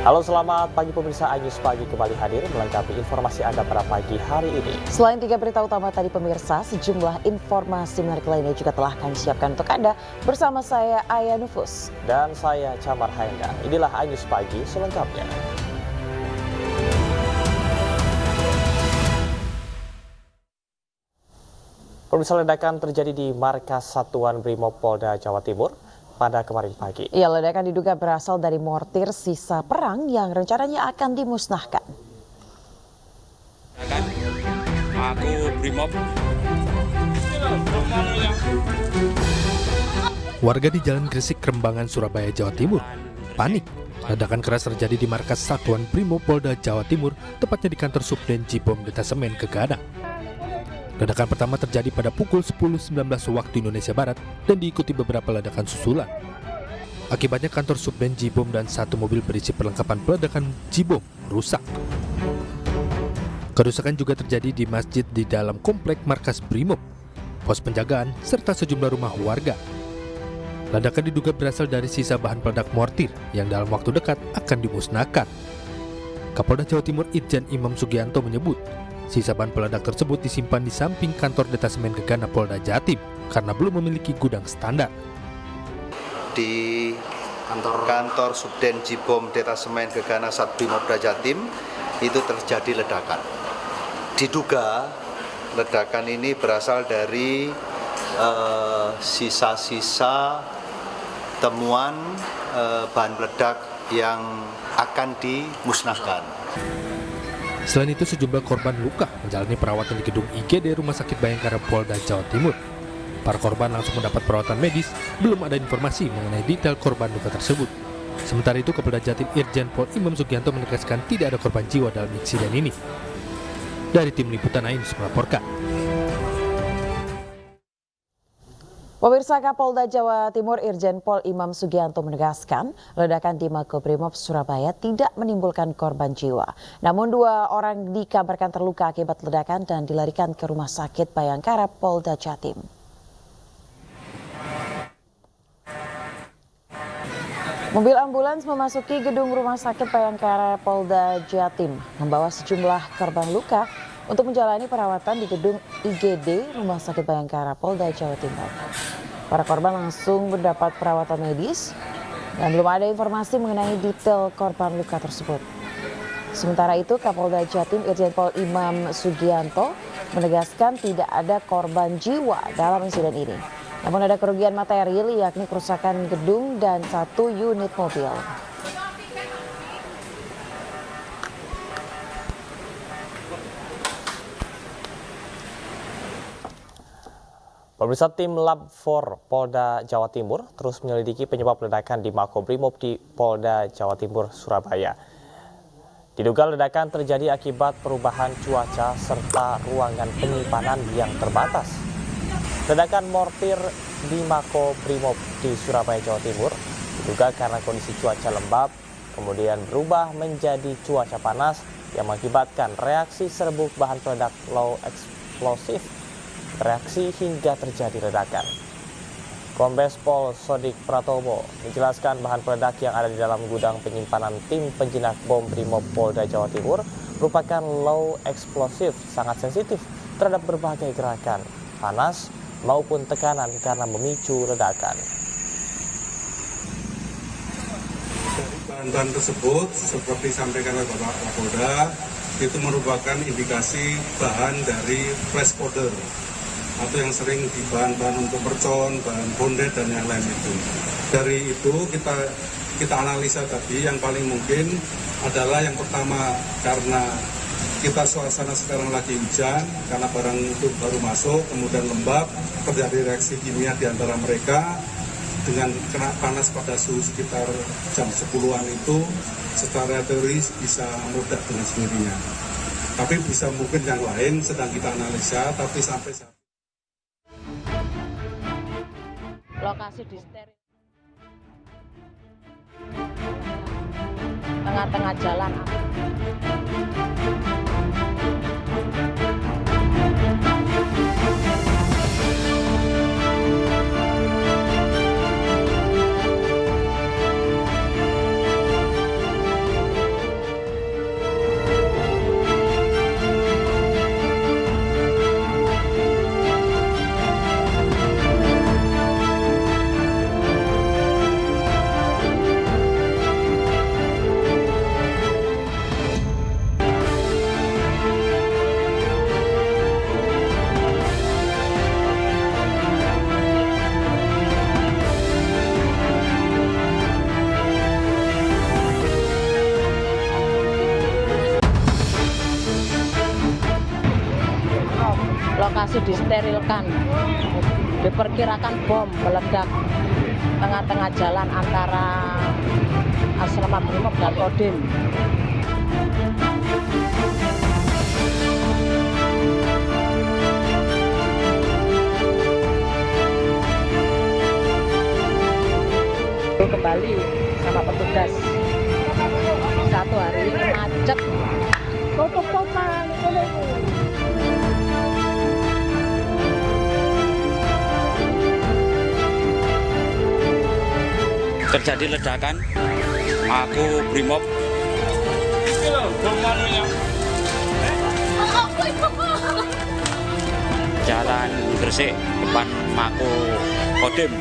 Halo, selamat pagi pemirsa. Anyus Pagi kembali hadir melengkapi informasi Anda pada pagi hari ini. Selain 3 berita utama tadi pemirsa, sejumlah informasi menarik lainnya juga telah kami siapkan untuk Anda. Bersama saya Aya Nufus. Dan saya Camar Haenda. Inilah Anyus Pagi selengkapnya. Pemirsa, ledakan terjadi di markas Satuan Brimob Polda Jawa Timur pada kemarin pagi. Ya, ledakan diduga berasal dari mortir sisa perang yang rencananya akan dimusnahkan. Aku Brimob. Warga di Jalan Gresik, Krembangan, Surabaya, Jawa Timur panik. Ledakan keras terjadi di markas Satuan Brimob Polda Jawa Timur, tepatnya di kantor Subden Jibom Detasemen Gegana. Ledakan pertama terjadi pada pukul 10.19 waktu Indonesia Barat dan diikuti beberapa ledakan susulan. Akibatnya kantor Subden Jibom dan satu mobil berisi perlengkapan peledakan Jibom rusak. Kerusakan juga terjadi di masjid di dalam komplek markas Brimob, pos penjagaan, serta sejumlah rumah warga. Ledakan diduga berasal dari sisa bahan peledak mortir yang dalam waktu dekat akan dimusnahkan. Kapolda Jawa Timur Irjen Imam Sugianto menyebut, sisa bahan peledak tersebut disimpan di samping kantor Detasemen Gegana Polda Jatim karena belum memiliki gudang standar. Di kantor Subden Jibom Detasemen Gegana Satbrimob Polda Jatim itu terjadi ledakan. Diduga ledakan ini berasal dari sisa-sisa temuan bahan peledak yang akan dimusnahkan. Selain itu, sejumlah korban luka menjalani perawatan di gedung IGD Rumah Sakit Bayangkara Polda Jawa Timur. Para korban langsung mendapat perawatan medis, belum ada informasi mengenai detail korban luka tersebut. Sementara itu, Kapolda Jatim Irjen Pol Imam Sugianto menegaskan tidak ada korban jiwa dalam insiden ini. Dari tim liputan Ainus melaporkan. Pemirsa, Kapolda Jawa Timur Irjen Pol Imam Sugianto menegaskan ledakan di Makobrimob Surabaya tidak menimbulkan korban jiwa. Namun 2 orang dikabarkan terluka akibat ledakan dan dilarikan ke Rumah Sakit Bayangkara Polda Jatim. Mobil ambulans memasuki gedung Rumah Sakit Bayangkara Polda Jatim membawa sejumlah korban luka untuk menjalani perawatan di gedung IGD Rumah Sakit Bayangkara Polda Jawa Timur. Para korban langsung mendapat perawatan medis dan belum ada informasi mengenai detail korban luka tersebut. Sementara itu, Kapolda Jatim Irjen Pol Imam Sugianto menegaskan tidak ada korban jiwa dalam insiden ini. Namun ada kerugian material yakni kerusakan gedung dan 1 unit mobil. Pemirsa, tim Lab 4 Polda Jawa Timur terus menyelidiki penyebab ledakan di Makobrimob di Polda Jawa Timur, Surabaya. Diduga ledakan terjadi akibat perubahan cuaca serta ruangan penyimpanan yang terbatas. Ledakan mortir di Makobrimob di Surabaya, Jawa Timur diduga karena kondisi cuaca lembab, kemudian berubah menjadi cuaca panas yang mengakibatkan reaksi serbuk bahan peledak low eksplosif reaksi hingga terjadi ledakan. Kombes Pol Sodik Pratomo menjelaskan bahan peledak yang ada di dalam gudang penyimpanan tim penjinak bom Brimob Polda Jawa Timur merupakan low eksplosif, sangat sensitif terhadap berbagai gerakan, panas maupun tekanan karena memicu ledakan. Dari bahan-bahan tersebut, seperti disampaikan oleh Bapak Kapolda, itu merupakan indikasi bahan dari flash powder atau yang sering di bahan-bahan untuk mercon, bahan bondet dan yang lain itu. Dari itu kita analisa tadi yang paling mungkin adalah yang pertama karena kita suasana sekarang lagi hujan, karena barang itu baru masuk, kemudian lembab, terjadi reaksi kimia di antara mereka dengan kena panas pada suhu sekitar jam 10-an itu secara teoris bisa meledak dengan sendirinya. Tapi bisa mungkin yang lain sedang kita analisa, tapi sampai saat Lokasi di steril tengah-tengah jalan. lokasi disterilkan. Diperkirakan bom meledak tengah-tengah jalan antara asrama Brimob dan Kodim. Kembali sama petugas. Satu hari ini macet. Terjadi ledakan, aku Brimob. Jalan Gresik depan Mako Kodim.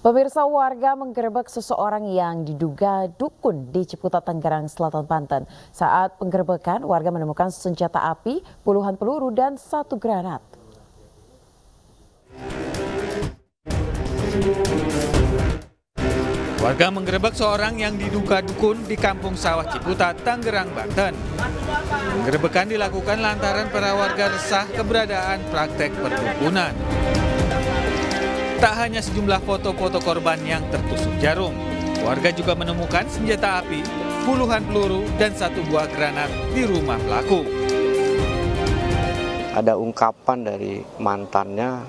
Pemirsa, warga menggerebek seseorang yang diduga dukun di Ciputat, Tangerang Selatan, Banten. Saat penggerebekan, warga menemukan senjata api, puluhan peluru, dan 1 granat. Warga menggerebek seorang yang diduga dukun di Kampung Sawah Ciputat, Tangerang, Banten. Penggerebekan dilakukan lantaran para warga resah keberadaan praktek perdukunan. Tak hanya sejumlah foto-foto korban yang tertusuk jarum, warga juga menemukan senjata api, puluhan peluru, dan 1 buah granat di rumah pelaku. Ada ungkapan dari mantannya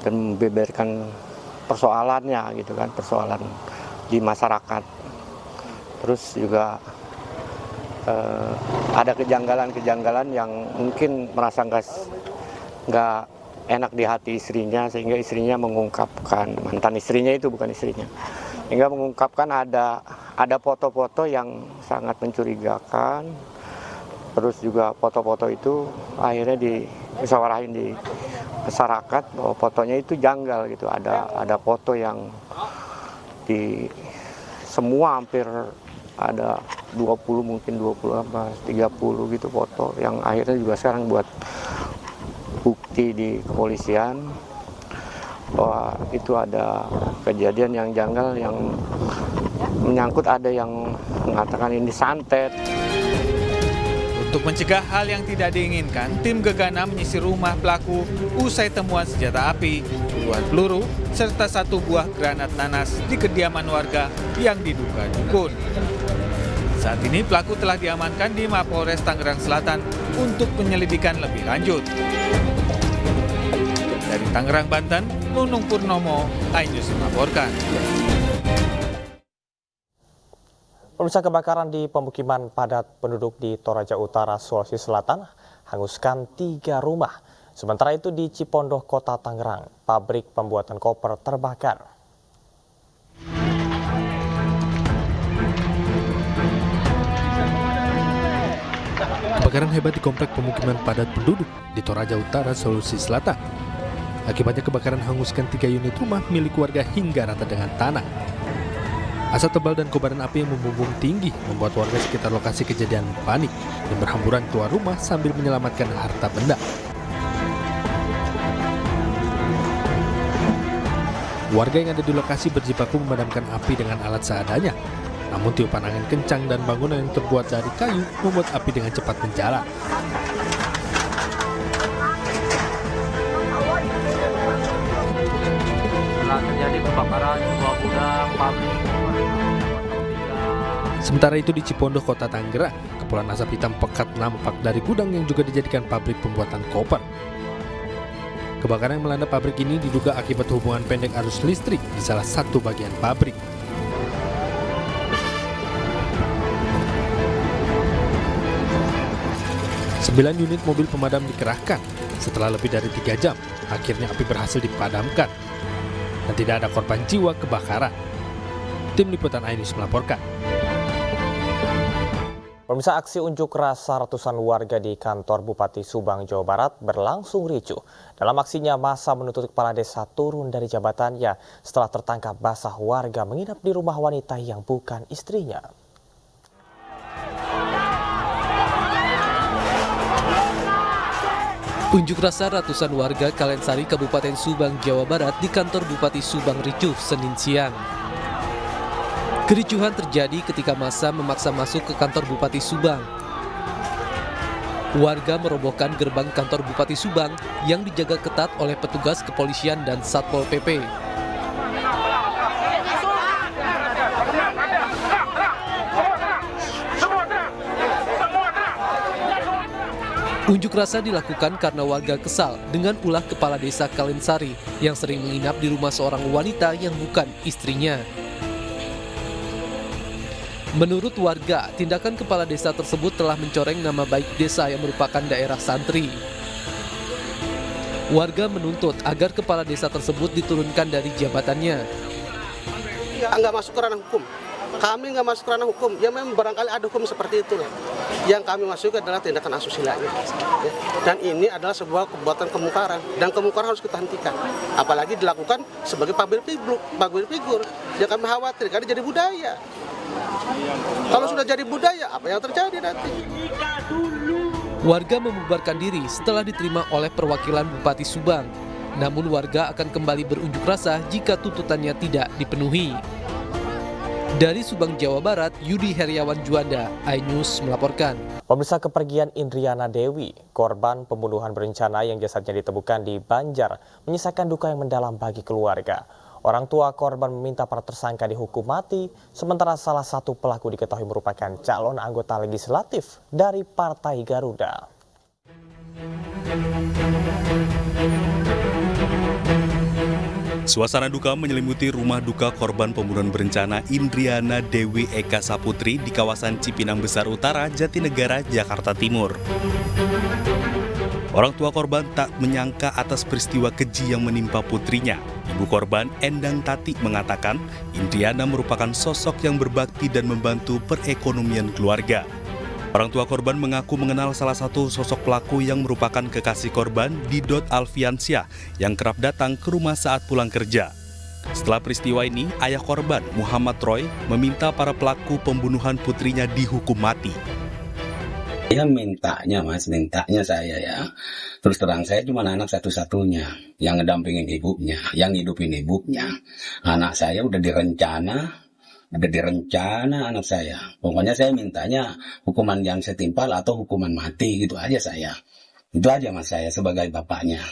dan membeberkan persoalannya gitu kan, persoalan di masyarakat. Terus juga ada kejanggalan-kejanggalan yang mungkin merasa nggak enak di hati istrinya, sehingga istrinya mengungkapkan, mantan istrinya itu bukan istrinya, hingga mengungkapkan ada foto-foto yang sangat mencurigakan. Terus juga foto-foto itu akhirnya dimusyawarahkan di masyarakat bahwa fotonya itu janggal gitu. Ada foto yang di semua hampir ada 20 mungkin 20 apa 30 gitu foto yang akhirnya juga sekarang buat bukti di kepolisian bahwa itu ada kejadian yang janggal yang menyangkut, ada yang mengatakan ini santet. Untuk mencegah hal yang tidak diinginkan, tim Gegana menyisir rumah pelaku usai temuan senjata api, puluhan peluru, serta 1 buah granat nanas di kediaman warga yang diduga dukun. Saat ini pelaku telah diamankan di Mapolres Tangerang Selatan untuk penyelidikan lebih lanjut. Dari Tangerang, Banten, Nunung Purnomo, iNews melaporkan. Pemirsa, kebakaran di pemukiman padat penduduk di Toraja Utara, Sulawesi Selatan hanguskan 3 rumah. Sementara itu di Cipondoh, Kota Tangerang, pabrik pembuatan koper terbakar. Kebakaran hebat di komplek pemukiman padat penduduk di Toraja Utara, Sulawesi Selatan. Akibatnya kebakaran hanguskan 3 unit rumah milik warga hingga rata dengan tanah. Asap tebal dan kobaran api yang membumbung tinggi membuat warga sekitar lokasi kejadian panik dan berhamburan keluar rumah sambil menyelamatkan harta benda. Warga yang ada di lokasi berjibaku memadamkan api dengan alat seadanya. Namun tiupan angin kencang dan bangunan yang terbuat dari kayu membuat api dengan cepat menjalar. Terjadi kebakaran sebuah gudang pabrik. Sementara itu di Cipondoh, Kota Tangerang, kepulan asap hitam pekat nampak dari gudang yang juga dijadikan pabrik pembuatan koper. Kebakaran yang melanda pabrik ini diduga akibat hubungan pendek arus listrik di salah satu bagian pabrik. Sembilan unit mobil pemadam dikerahkan. Setelah lebih dari 3 jam, akhirnya api berhasil dipadamkan. Dan tidak ada korban jiwa kebakaran. Tim Liputan iNews melaporkan. Pemirsa, aksi unjuk rasa ratusan warga di kantor Bupati Subang, Jawa Barat berlangsung ricuh. Dalam aksinya, massa menuntut kepala desa turun dari jabatannya setelah tertangkap basah warga menginap di rumah wanita yang bukan istrinya. Unjuk rasa ratusan warga Kalensari, Kabupaten Subang, Jawa Barat di kantor Bupati Subang ricuh Senin siang. Kericuhan terjadi ketika massa memaksa masuk ke kantor Bupati Subang. Warga merobohkan gerbang kantor Bupati Subang yang dijaga ketat oleh petugas kepolisian dan Satpol PP. Unjuk rasa dilakukan karena warga kesal dengan ulah kepala desa Kalensari yang sering menginap di rumah seorang wanita yang bukan istrinya. Menurut warga, tindakan kepala desa tersebut telah mencoreng nama baik desa yang merupakan daerah santri. Warga menuntut agar kepala desa tersebut diturunkan dari jabatannya. Nggak masuk ke ranah hukum. Kami nggak masuk ke ranah hukum. Ya memang barangkali ada hukum seperti itulah. Yang kami masuk adalah tindakan asusila. Dan ini adalah sebuah perbuatan kemungkaran. Dan kemungkaran harus kita hentikan. Apalagi dilakukan sebagai public figure. Yang kami khawatir, karena jadi budaya. Kalau sudah jadi budaya, apa yang terjadi nanti? Warga membubarkan diri setelah diterima oleh perwakilan Bupati Subang. Namun warga akan kembali berunjuk rasa jika tuntutannya tidak dipenuhi. Dari Subang, Jawa Barat, Yudi Heriawan Juanda, iNews melaporkan. Pemirsa, kepergian Indriana Dewi, korban pembunuhan berencana yang jasadnya ditemukan di Banjar, menyisakan duka yang mendalam bagi keluarga. Orang tua korban meminta para tersangka dihukum mati, sementara salah satu pelaku diketahui merupakan calon anggota legislatif dari Partai Garuda. Suasana duka menyelimuti rumah duka korban pembunuhan berencana Indriana Dewi Eka Saputri di kawasan Cipinang Besar Utara, Jatinegara, Jakarta Timur. Orang tua korban tak menyangka atas peristiwa keji yang menimpa putrinya. Ibu korban, Endang Tati, mengatakan Indriana merupakan sosok yang berbakti dan membantu perekonomian keluarga. Orang tua korban mengaku mengenal salah satu sosok pelaku yang merupakan kekasih korban, Didot Alfiansyah, yang kerap datang ke rumah saat pulang kerja. Setelah peristiwa ini, ayah korban, Muhammad Roy, meminta para pelaku pembunuhan putrinya dihukum mati. Saya mintanya saya ya. Terus terang saya cuma anak satu-satunya yang ngedampingin ibunya, yang hidupin ibunya. Anak saya udah direncana anak saya. Pokoknya saya mintanya hukuman yang setimpal atau hukuman mati gitu aja saya. Itu aja mas saya sebagai bapaknya.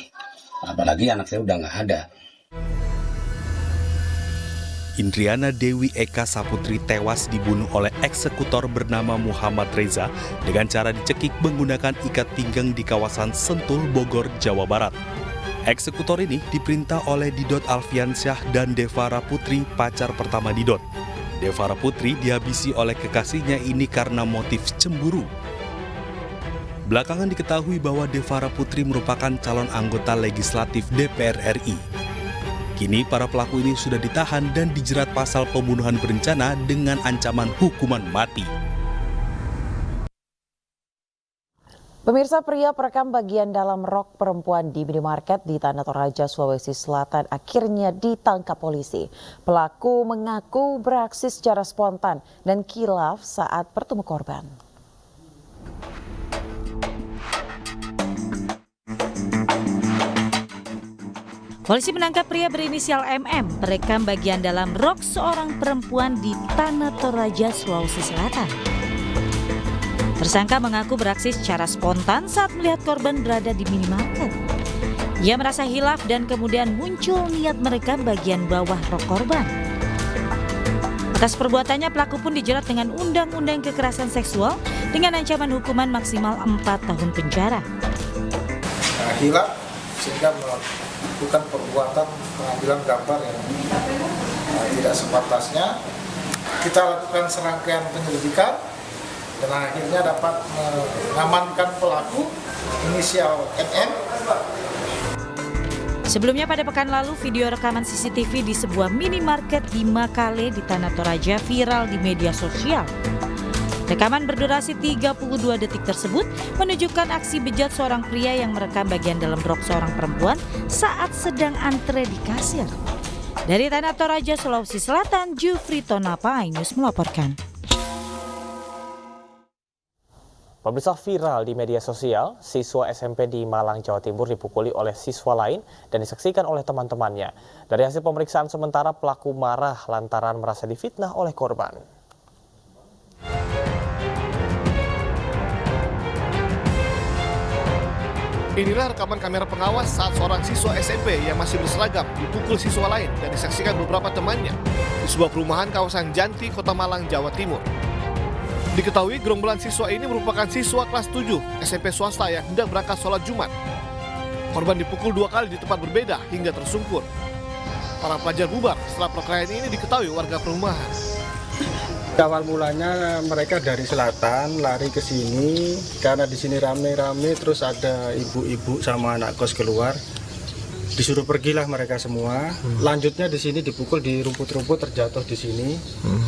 Apalagi anak saya udah nggak ada. Indriana Dewi Eka Saputri tewas dibunuh oleh eksekutor bernama Muhammad Reza dengan cara dicekik menggunakan ikat pinggang di kawasan Sentul, Bogor, Jawa Barat. Eksekutor ini diperintah oleh Didot Alfiansyah dan Devara Putri, pacar pertama Didot. Devara Putri dihabisi oleh kekasihnya ini karena motif cemburu. Belakangan diketahui bahwa Devara Putri merupakan calon anggota legislatif DPR RI. Kini para pelaku ini sudah ditahan dan dijerat pasal pembunuhan berencana dengan ancaman hukuman mati. Pemirsa, pria perekam bagian dalam rok perempuan di minimarket di Tanah Toraja, Sulawesi Selatan akhirnya ditangkap polisi. Pelaku mengaku beraksi secara spontan dan kilaf saat bertemu korban. Polisi menangkap pria berinisial MM, perekam bagian dalam rok seorang perempuan di Tanah Toraja, Sulawesi Selatan. Tersangka mengaku beraksi secara spontan saat melihat korban berada di minimarket. Ia merasa hilaf dan kemudian muncul niat merekam bagian bawah rok korban. Atas perbuatannya, pelaku pun dijerat dengan Undang-Undang Kekerasan Seksual dengan ancaman hukuman maksimal 4 tahun penjara. Hilaf sehingga melakukan perbuatan pengambilan gambar yang tidak sepantasnya. Kita lakukan serangkaian penyelidikan dan akhirnya dapat mengamankan pelaku inisial NN. Sebelumnya pada pekan lalu, video rekaman CCTV di sebuah minimarket di Makale di Tanah Toraja viral di media sosial. Rekaman berdurasi 32 detik tersebut menunjukkan aksi bejat seorang pria yang merekam bagian dalam rok seorang perempuan saat sedang antre di kasir. Dari Tanah Toraja, Sulawesi Selatan, Jufri Tonapa, iNews melaporkan. Pemirsa, viral di media sosial, siswa SMP di Malang, Jawa Timur dipukuli oleh siswa lain dan disaksikan oleh teman-temannya. Dari hasil pemeriksaan sementara, pelaku marah lantaran merasa difitnah oleh korban. Inilah rekaman kamera pengawas saat seorang siswa SMP yang masih berseragam dipukul siswa lain dan disaksikan beberapa temannya di sebuah perumahan kawasan Janti, Kota Malang, Jawa Timur. Diketahui gerombolan siswa ini merupakan siswa kelas 7 SMP swasta yang hendak berangkat sholat Jumat. Korban dipukul 2 kali di tempat berbeda hingga tersungkur. Para pelajar bubar setelah perkelahian ini diketahui warga perumahan. Awal mulanya mereka dari selatan lari ke sini karena di sini rame-rame, terus ada ibu-ibu sama anak kos keluar. Disuruh pergilah mereka semua. Lanjutnya di sini dipukul di rumput-rumput, terjatuh di sini.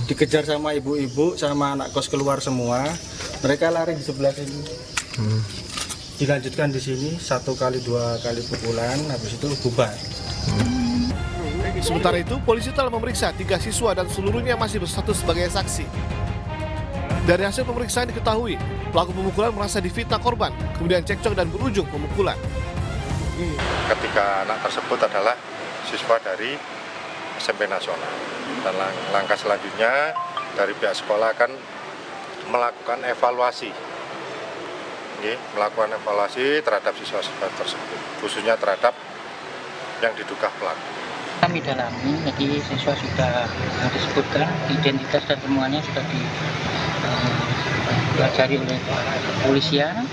Dikejar sama ibu-ibu sama anak kos keluar semua. Mereka lari di sebelah sini. Dilanjutkan di sini 1 kali 2 kali pukulan, habis itu bubar. Sementara itu, polisi telah memeriksa 3 siswa dan seluruhnya masih berstatus sebagai saksi. Dari hasil pemeriksaan diketahui, pelaku pemukulan merasa difitnah korban, kemudian cekcok dan berujung pemukulan. Ketika anak tersebut adalah siswa dari SMP Nasional. Dan langkah selanjutnya dari pihak sekolah akan melakukan evaluasi. Melakukan evaluasi terhadap siswa-siswa tersebut, khususnya terhadap yang diduga pelaku. Kami dalami, jadi siswa sudah disebutkan identitas dan semuanya sudah dipelajari oleh kepolisian.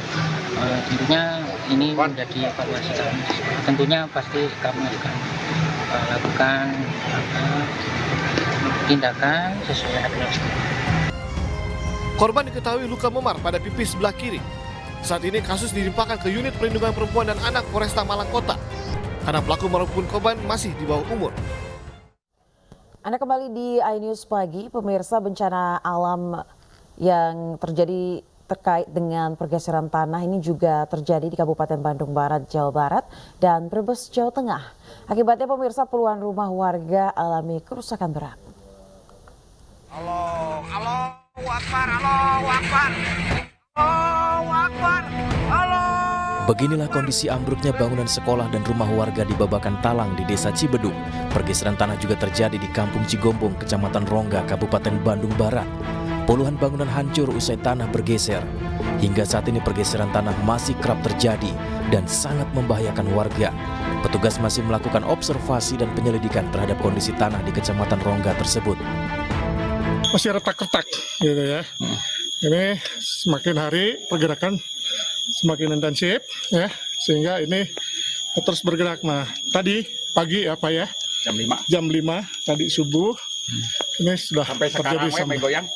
Tentunya ini menjadi evaluasi kami. Tentunya pasti kami akan lakukan tindakan sesuai aturan. Korban diketahui luka memar pada pipi sebelah kiri. Saat ini kasus dilimpahkan ke Unit Perlindungan Perempuan dan Anak Polresta Malang Kota. Karena pelaku maupun korban masih di bawah umur. Anda kembali di iNews Pagi. Pemirsa, bencana alam yang terjadi terkait dengan pergeseran tanah ini juga terjadi di Kabupaten Bandung Barat, Jawa Barat dan Brebes, Jawa Tengah. Akibatnya pemirsa, puluhan rumah warga alami kerusakan berat. Allahu Akbar, Allahu Akbar, Allahu Akbar, Allah. Beginilah kondisi ambruknya bangunan sekolah dan rumah warga di Babakan Talang di Desa Cibeduk. Pergeseran tanah juga terjadi di Kampung Cigombong, Kecamatan Rongga, Kabupaten Bandung Barat. Puluhan bangunan hancur usai tanah bergeser. Hingga saat ini pergeseran tanah masih kerap terjadi dan sangat membahayakan warga. Petugas masih melakukan observasi dan penyelidikan terhadap kondisi tanah di Kecamatan Rongga tersebut. Masih retak-retak gitu ya. Ini semakin hari pergerakan semakin intensif ya, sehingga ini terus bergerak. Nah, tadi pagi apa ya? Jam 5 tadi subuh. Ini sudah sampai terjadi sampai goyang.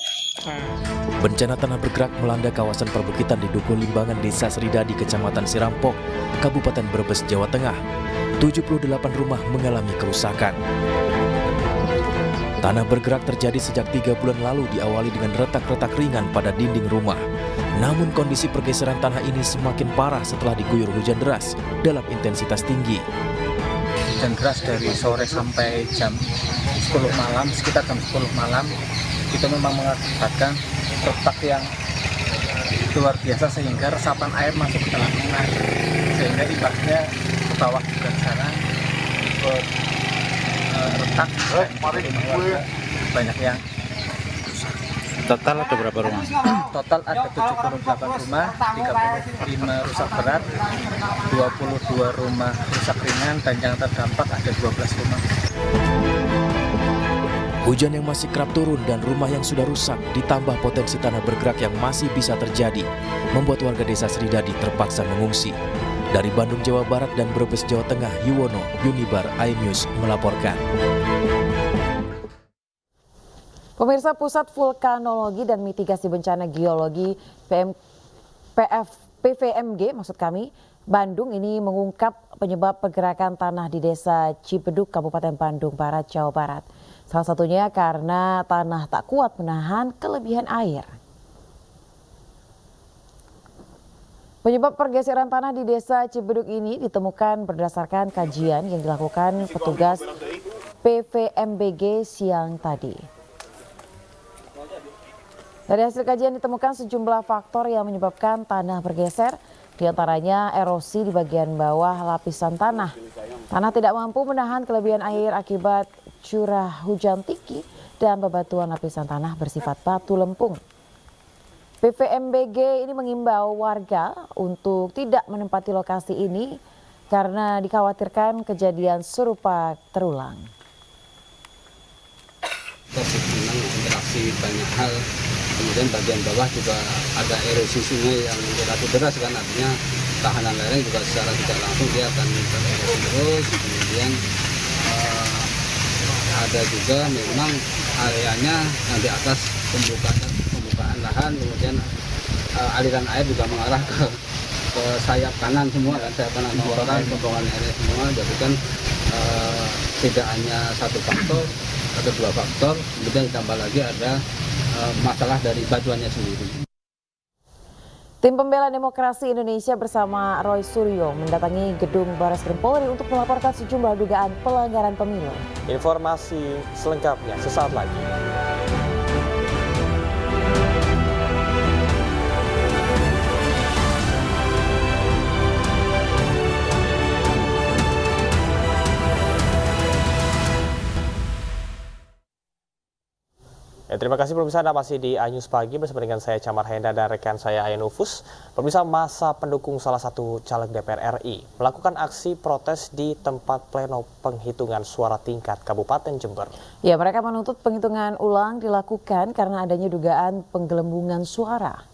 Bencana tanah bergerak melanda kawasan perbukitan di Dukuh Limbangan, Desa Sridadi, Kecamatan Sirampok, Kabupaten Brebes, Jawa Tengah. 78 rumah mengalami kerusakan. Tanah bergerak terjadi sejak 3 bulan lalu, diawali dengan retak-retak ringan pada dinding rumah. Namun kondisi pergeseran tanah ini semakin parah setelah diguyur hujan deras dalam intensitas tinggi. Hujan deras dari sore sampai jam 10 malam, sekitar jam 10 malam, itu memang mengakibatkan retak yang luar biasa sehingga resapan air masuk ke dalam rumah. Sehingga imbasnya ke bawah juga sana, retak, banyak yang Total ada berapa rumah? Total ada 78 rumah, 35 rusak berat, 22 rumah rusak ringan, dan yang terdampak ada 12 rumah. Hujan yang masih kerap turun dan rumah yang sudah rusak ditambah potensi tanah bergerak yang masih bisa terjadi membuat warga Desa Sridadi terpaksa mengungsi. Dari Bandung, Jawa Barat dan Brebes, Jawa Tengah, Yuwono, Unibar, iNews melaporkan. Pemirsa, Pusat Vulkanologi dan Mitigasi Bencana Geologi PVMG Bandung ini mengungkap penyebab pergerakan tanah di Desa Cibeduk, Kabupaten Bandung Barat, Jawa Barat. Salah satunya karena tanah tak kuat menahan kelebihan air. Penyebab pergeseran tanah di Desa Cibeduk ini ditemukan berdasarkan kajian yang dilakukan petugas PVMBG siang tadi. Dari hasil kajian ditemukan sejumlah faktor yang menyebabkan tanah bergeser, diantaranya erosi di bagian bawah lapisan tanah. Tanah tidak mampu menahan kelebihan air akibat curah hujan tinggi dan bebatuan lapisan tanah bersifat batu lempung. PVMBG ini mengimbau warga untuk tidak menempati lokasi ini karena dikhawatirkan kejadian serupa terulang. Interaksi banyak hal, kemudian bagian bawah juga ada erosi sungai yang relatif deras kan, artinya tahanan lereng juga secara tidak langsung dia akan tererosi terus. Kemudian ada juga memang areanya yang di atas pembukaan lahan, kemudian aliran air juga mengarah ke sayap kanan semua kan, sayap kanan orang, pembuangan air semua. Jadi kan tidak hanya satu faktor, ada dua faktor, kemudian ditambah lagi ada masalah dari batuannya sendiri. Tim Pembela Demokrasi Indonesia bersama Roy Suryo mendatangi gedung Barreskrim Polri untuk melaporkan sejumlah dugaan pelanggaran pemilu. Informasi selengkapnya sesaat lagi. Terima kasih pemirsa, Anda masih di iNews Pagi bersama dengan saya Camar Henda dan rekan saya Ayan Ufus. Pemirsa, masa pendukung salah satu caleg DPR RI melakukan aksi protes di tempat pleno penghitungan suara tingkat Kabupaten Jember. Ya, mereka menuntut penghitungan ulang dilakukan karena adanya dugaan penggelembungan suara.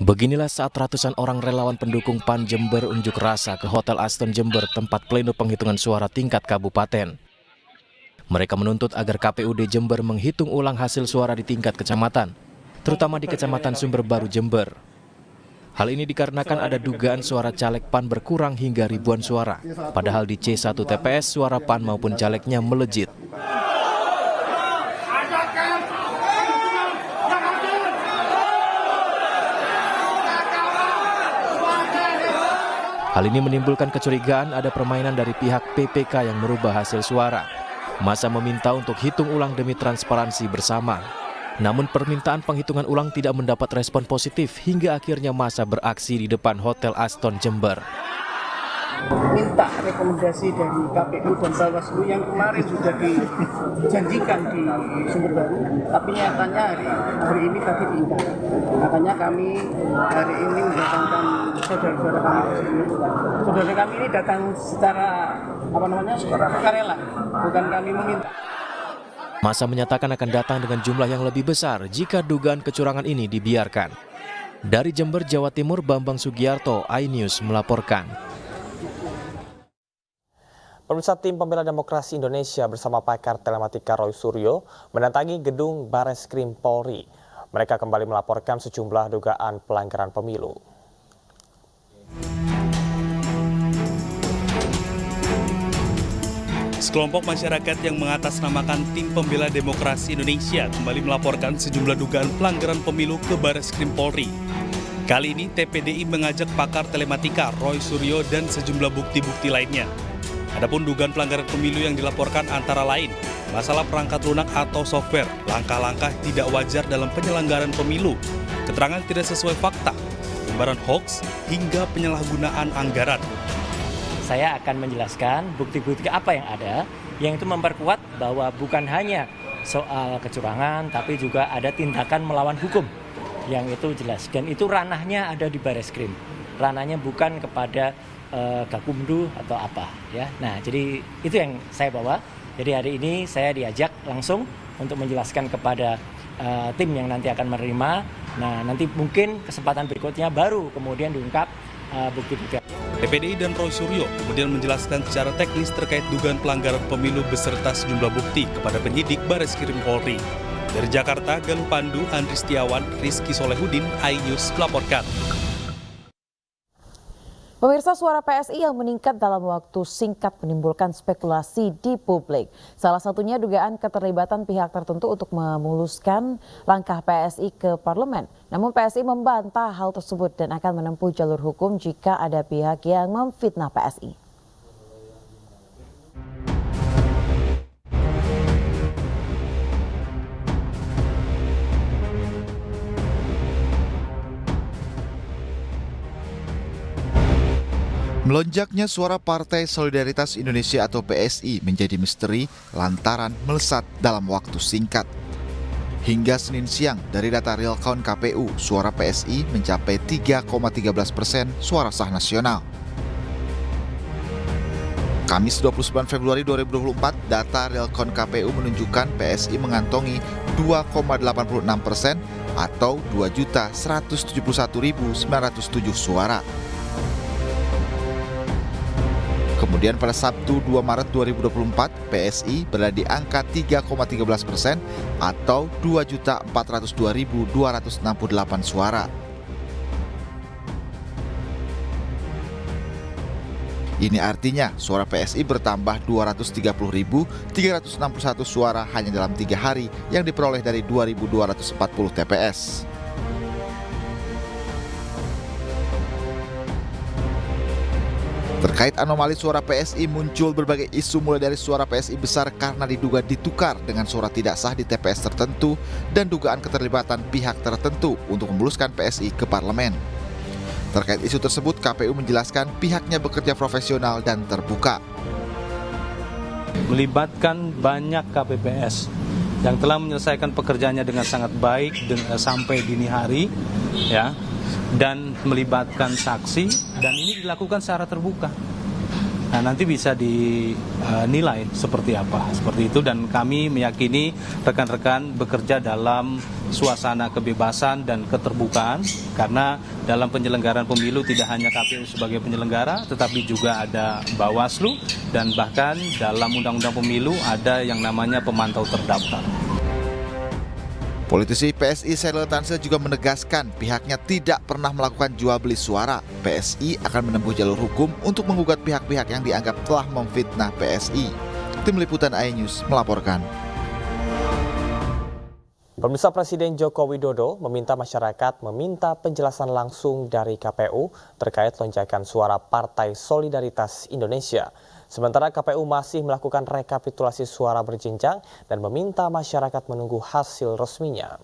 Beginilah saat ratusan orang relawan pendukung PAN Jember unjuk rasa ke Hotel Aston Jember, tempat pleno penghitungan suara tingkat kabupaten. Mereka menuntut agar KPUD Jember menghitung ulang hasil suara di tingkat kecamatan, terutama di Kecamatan Sumber Baru Jember. Hal ini dikarenakan ada dugaan suara caleg PAN berkurang hingga ribuan suara, padahal di C1 TPS suara PAN maupun calegnya melejit. Hal ini menimbulkan kecurigaan ada permainan dari pihak PPK yang merubah hasil suara. Massa meminta untuk hitung ulang demi transparansi bersama. Namun permintaan penghitungan ulang tidak mendapat respon positif hingga akhirnya massa beraksi di depan Hotel Aston Jember. Minta rekomendasi dari KPU dan Bawaslu yang kemarin sudah dijanjikan di Sumber Baru, tapi nyatanya hari ini tadi diingkar. Makanya kami hari ini mendatangkan saudara-saudara kami di sini. Saudara kami ini datang secara sukarela, bukan kami meminta. Massa menyatakan akan datang dengan jumlah yang lebih besar jika dugaan kecurangan ini dibiarkan. Dari Jember, Jawa Timur, Bambang Sugiarto, iNews melaporkan. Pemirsa, Tim Pembela Demokrasi Indonesia bersama pakar telematika Roy Suryo mendatangi gedung Barreskrim Polri. Mereka kembali melaporkan sejumlah dugaan pelanggaran pemilu. Sekelompok masyarakat yang mengatasnamakan Tim Pembela Demokrasi Indonesia kembali melaporkan sejumlah dugaan pelanggaran pemilu ke Barreskrim Polri. Kali ini TPDI mengajak pakar telematika Roy Suryo dan sejumlah bukti-bukti lainnya. Adapun dugaan pelanggaran pemilu yang dilaporkan antara lain masalah perangkat lunak atau software, langkah-langkah tidak wajar dalam penyelenggaraan pemilu, keterangan tidak sesuai fakta, penyebaran hoax, hingga penyalahgunaan anggaran. Saya akan menjelaskan bukti-bukti apa yang ada, yang itu memperkuat bahwa bukan hanya soal kecurangan, tapi juga ada tindakan melawan hukum, yang itu jelas. Dan itu ranahnya ada di Barreskrim, ranahnya bukan kepada Gakumdu atau apa ya. Nah, jadi itu yang saya bawa. Jadi hari ini saya diajak langsung untuk menjelaskan kepada tim yang nanti akan menerima. Nah, nanti mungkin kesempatan berikutnya baru kemudian diungkap bukti-bukti. TPDI dan Roy Suryo kemudian menjelaskan secara teknis terkait dugaan pelanggaran pemilu beserta sejumlah bukti kepada penyidik Barreskrim Polri. Dari Jakarta, Galuh Pandu, Andri Setiawan, Rizky Solehudin, iNews melaporkan. Pemirsa, suara PSI yang meningkat dalam waktu singkat menimbulkan spekulasi di publik. Salah satunya dugaan keterlibatan pihak tertentu untuk memuluskan langkah PSI ke parlemen. Namun PSI membantah hal tersebut dan akan menempuh jalur hukum jika ada pihak yang memfitnah PSI. Melonjaknya suara Partai Solidaritas Indonesia atau PSI menjadi misteri lantaran melesat dalam waktu singkat. Hingga Senin siang, dari data real count KPU, suara PSI mencapai 3,13% suara sah nasional. Kamis 29 Februari 2024, data real count KPU menunjukkan PSI mengantongi 2,86% atau 2.171.907 suara. Kemudian pada Sabtu 2 Maret 2024, PSI berada di angka 3,13% atau 2.402.268 suara. Ini artinya suara PSI bertambah 230.361 suara hanya dalam 3 hari yang diperoleh dari 2.240 TPS. Terkait anomali suara PSI, muncul berbagai isu mulai dari suara PSI besar karena diduga ditukar dengan suara tidak sah di TPS tertentu dan dugaan keterlibatan pihak tertentu untuk memuluskan PSI ke parlemen. Terkait isu tersebut, KPU menjelaskan pihaknya bekerja profesional dan terbuka. Melibatkan banyak KPPS yang telah menyelesaikan pekerjaannya dengan sangat baik sampai dini hari, ya. Dan melibatkan saksi, dan ini dilakukan secara terbuka. Nah, nanti bisa dinilai seperti apa, seperti itu, dan kami meyakini rekan-rekan bekerja dalam suasana kebebasan dan keterbukaan, karena dalam penyelenggaraan pemilu tidak hanya KPU sebagai penyelenggara, tetapi juga ada Bawaslu, dan bahkan dalam Undang-Undang Pemilu ada yang namanya pemantau terdaftar. Politisi PSI Sheryl Tanzil juga menegaskan pihaknya tidak pernah melakukan jual beli suara. PSI akan menempuh jalur hukum untuk menggugat pihak-pihak yang dianggap telah memfitnah PSI. Tim Liputan iNews melaporkan. Pemirsa, Presiden Joko Widodo meminta masyarakat meminta penjelasan langsung dari KPU terkait lonjakan suara Partai Solidaritas Indonesia. Sementara KPU masih melakukan rekapitulasi suara berjenjang dan meminta masyarakat menunggu hasil resminya.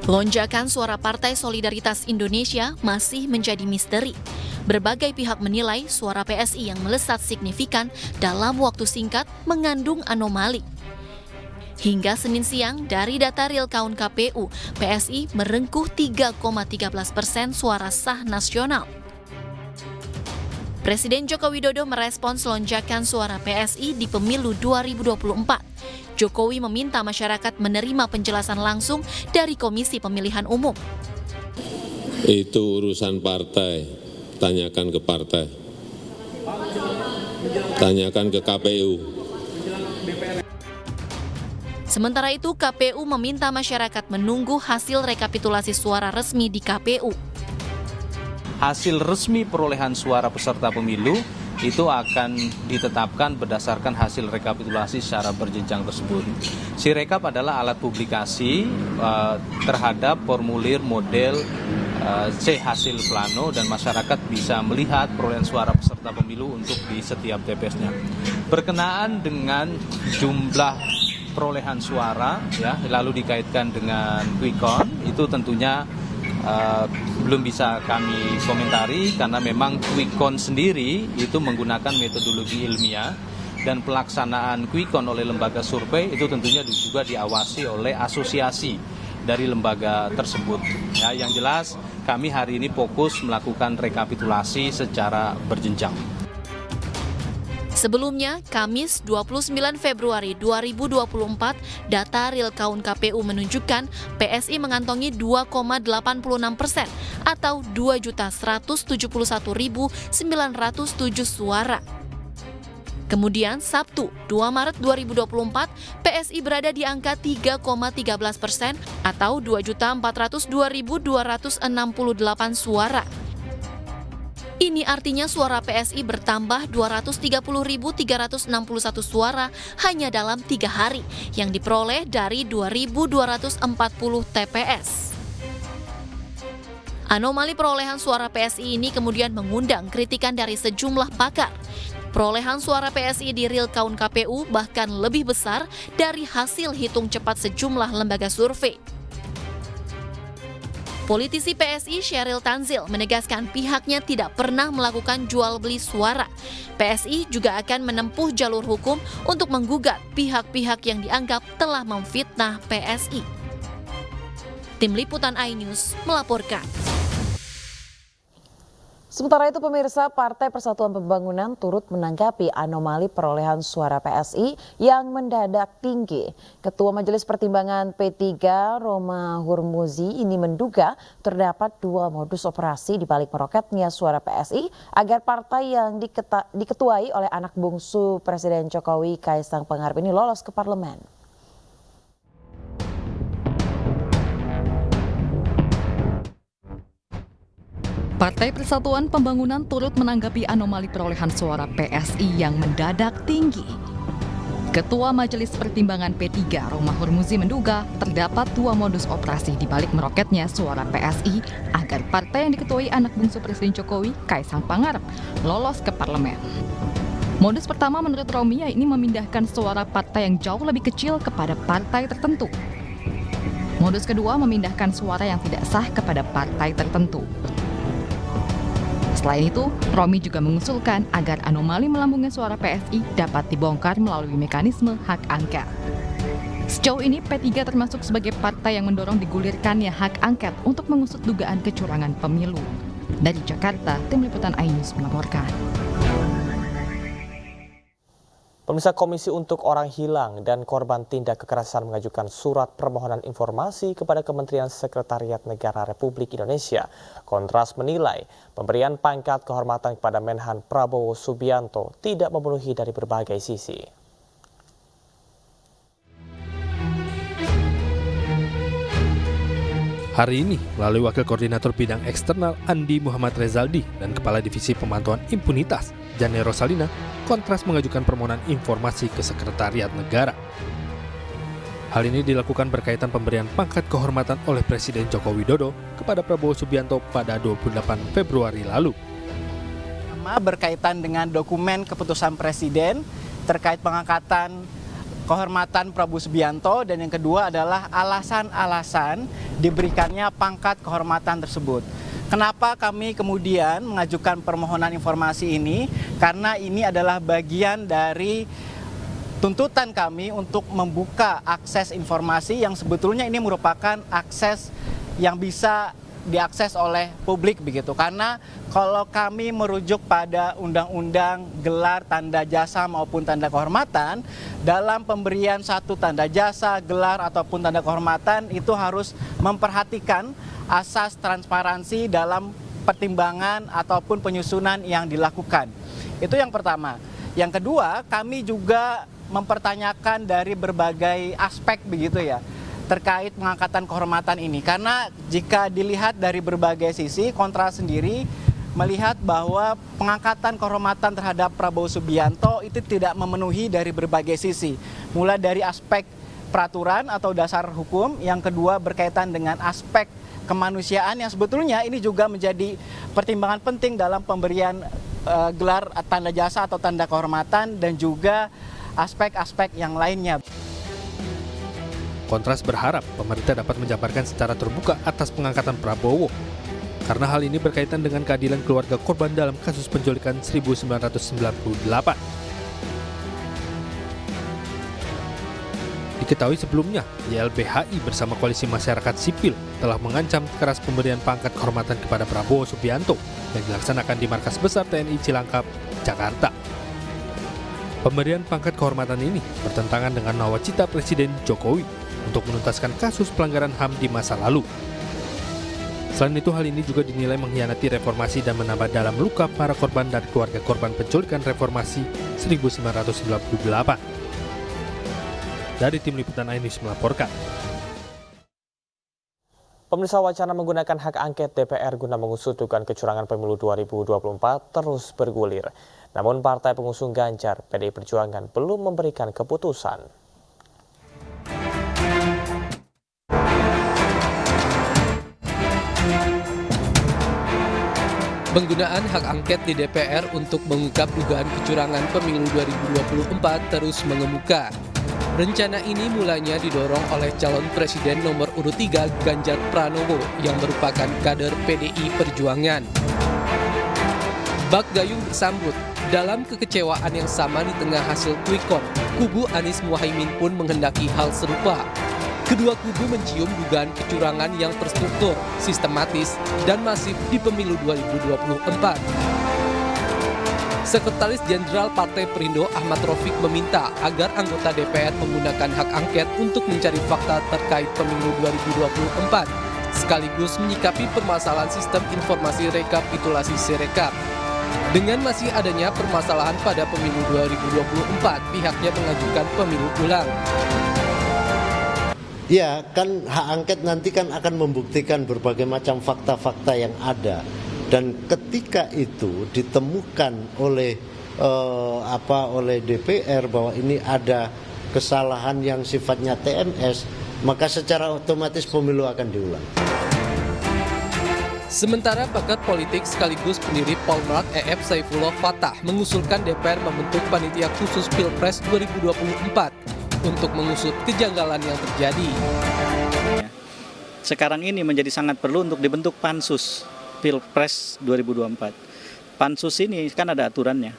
Lonjakan suara Partai Solidaritas Indonesia masih menjadi misteri. Berbagai pihak menilai suara PSI yang melesat signifikan dalam waktu singkat mengandung anomali. Hingga Senin siang, dari data real count KPU, PSI merengkuh 3,13% suara sah nasional. Presiden Joko Widodo merespons lonjakan suara PSI di pemilu 2024. Jokowi meminta masyarakat menerima penjelasan langsung dari Komisi Pemilihan Umum. Itu urusan partai, tanyakan ke partai, tanyakan ke KPU. Sementara itu, KPU meminta masyarakat menunggu hasil rekapitulasi suara resmi di KPU. Hasil resmi perolehan suara peserta pemilu itu akan ditetapkan berdasarkan hasil rekapitulasi secara berjenjang tersebut. Sirekap adalah alat publikasi terhadap formulir model C hasil plano, dan masyarakat bisa melihat perolehan suara peserta pemilu untuk di setiap TPS-nya. Berkenaan dengan jumlah perolehan suara, ya, lalu dikaitkan dengan quick count, itu tentunya belum bisa kami komentari karena memang quick count sendiri itu menggunakan metodologi ilmiah, dan pelaksanaan quick count oleh lembaga survei itu tentunya juga diawasi oleh asosiasi dari lembaga tersebut. Ya, yang jelas kami hari ini fokus melakukan rekapitulasi secara berjenjang. Sebelumnya, Kamis 29 Februari 2024, data real count KPU menunjukkan PSI mengantongi 2,86% atau 2.171.907 suara. Kemudian Sabtu 2 Maret 2024, PSI berada di angka 3,13% atau 2.402.268 suara. Ini artinya suara PSI bertambah 230.361 suara hanya dalam 3 hari yang diperoleh dari 2.240 TPS. Anomali perolehan suara PSI ini kemudian mengundang kritikan dari sejumlah pakar. Perolehan suara PSI di real count KPU bahkan lebih besar dari hasil hitung cepat sejumlah lembaga survei. Politisi PSI Sheryl Tanzil menegaskan pihaknya tidak pernah melakukan jual beli suara. PSI juga akan menempuh jalur hukum untuk menggugat pihak-pihak yang dianggap telah memfitnah PSI. Tim Liputan iNews melaporkan. Sementara itu pemirsa, Partai Persatuan Pembangunan turut menanggapi anomali perolehan suara PSI yang mendadak tinggi. Ketua Majelis Pertimbangan P3 Roma Hurmuzi ini menduga terdapat 2 modus operasi di balik meroketnya suara PSI agar partai yang diketuai oleh anak bungsu Presiden Jokowi Kaisang Pangarep ini lolos ke parlemen. Partai Persatuan Pembangunan turut menanggapi anomali perolehan suara PSI yang mendadak tinggi. Ketua Majelis Pertimbangan P3 Roma Hurmuzi menduga terdapat 2 modus operasi di balik meroketnya suara PSI agar partai yang diketuai anak bungsu Presiden Jokowi Kaisang Pangarep lolos ke parlemen. Modus pertama menurut Romi yakni memindahkan suara partai yang jauh lebih kecil kepada partai tertentu. Modus kedua memindahkan suara yang tidak sah kepada partai tertentu. Selain itu, Romi juga mengusulkan agar anomali melambungnya suara PSI dapat dibongkar melalui mekanisme hak angket. Sejauh ini P3 termasuk sebagai partai yang mendorong digulirkannya hak angket untuk mengusut dugaan kecurangan pemilu. Dari Jakarta, Tim Liputan iNews melaporkan. Pemirsa, Komisi untuk Orang Hilang dan Korban Tindak Kekerasan mengajukan surat permohonan informasi kepada Kementerian Sekretariat Negara Republik Indonesia. Kontras menilai pemberian pangkat kehormatan kepada Menhan Prabowo Subianto tidak memenuhi dari berbagai sisi. Hari ini, melalui Wakil Koordinator Bidang Eksternal Andi Muhammad Rezaldi dan Kepala Divisi Pemantauan Impunitas Jane Rosalina, Kontras mengajukan permohonan informasi ke Sekretariat Negara. Hal ini dilakukan berkaitan pemberian pangkat kehormatan oleh Presiden Joko Widodo kepada Prabowo Subianto pada 28 Februari lalu. Berkaitan dengan dokumen keputusan Presiden terkait pengangkatan kehormatan Prabowo Subianto, dan yang kedua adalah alasan-alasan diberikannya pangkat kehormatan tersebut. Kenapa kami kemudian mengajukan permohonan informasi ini? Karena ini adalah bagian dari tuntutan kami untuk membuka akses informasi yang sebetulnya ini merupakan akses yang bisa diakses oleh publik begitu. Karena kalau kami merujuk pada undang-undang gelar, tanda jasa maupun tanda kehormatan, dalam pemberian satu tanda jasa, gelar ataupun tanda kehormatan itu harus memperhatikan asas transparansi dalam pertimbangan ataupun penyusunan yang dilakukan. Itu yang pertama. Yang kedua, kami juga mempertanyakan dari berbagai aspek begitu ya, terkait pengangkatan kehormatan ini. Karena jika dilihat dari berbagai sisi, Kontras sendiri melihat bahwa pengangkatan kehormatan terhadap Prabowo Subianto itu tidak memenuhi dari berbagai sisi. Mulai dari aspek peraturan atau dasar hukum, yang kedua berkaitan dengan aspek kemanusiaan yang sebetulnya ini juga menjadi pertimbangan penting dalam pemberian gelar tanda jasa atau tanda kehormatan, dan juga aspek-aspek yang lainnya. Kontras berharap pemerintah dapat menjabarkan secara terbuka atas pengangkatan Prabowo, karena hal ini berkaitan dengan keadilan keluarga korban dalam kasus penculikan 1998. Diketahui sebelumnya, YLBHI bersama Koalisi Masyarakat Sipil telah mengancam keras pemberian pangkat kehormatan kepada Prabowo Subianto yang dilaksanakan di Markas Besar TNI Cilangkap, Jakarta. Pemberian pangkat kehormatan ini bertentangan dengan nawacita Presiden Jokowi untuk menuntaskan kasus pelanggaran HAM di masa lalu. Selain itu, hal ini juga dinilai mengkhianati reformasi dan menambah dalam luka para korban dan keluarga korban penculikan reformasi 1998. Dari Tim Liputan iNews melaporkan. Pemirsa, wacana menggunakan hak angket DPR guna mengusut dugaan kecurangan pemilu 2024 terus bergulir. Namun partai pengusung Ganjar, PDI Perjuangan, belum memberikan keputusan. Penggunaan hak angket di DPR untuk mengungkap dugaan kecurangan pemilu 2024 terus mengemuka. Rencana ini mulanya didorong oleh calon presiden nomor urut 3 Ganjar Pranowo yang merupakan kader PDI Perjuangan. Bak Gayung bersambut, dalam kekecewaan yang sama di tengah hasil quick count, kubu Anies Muhaimin pun menghendaki hal serupa. Kedua kubu mencium dugaan kecurangan yang terstruktur, sistematis, dan masif di pemilu 2024. Sekretaris Jenderal Partai Perindo Ahmad Rafiq meminta agar anggota DPR menggunakan hak angket untuk mencari fakta terkait pemilu 2024, sekaligus menyikapi permasalahan sistem informasi rekapitulasi Sirekap. Dengan masih adanya permasalahan pada pemilu 2024, pihaknya mengajukan pemilu ulang. Ya, kan hak angket nanti kan akan membuktikan berbagai macam fakta-fakta yang ada. Dan ketika itu ditemukan oleh oleh DPR bahwa ini ada kesalahan yang sifatnya TMS, maka secara otomatis pemilu akan diulang. Sementara pakar politik sekaligus pendiri Polmark EF Saifullah Fatah mengusulkan DPR membentuk panitia khusus Pilpres 2024 untuk mengusut kejanggalan yang terjadi. Sekarang ini menjadi sangat perlu untuk dibentuk Pansus Pilpres 2024. Pansus ini kan ada aturannya.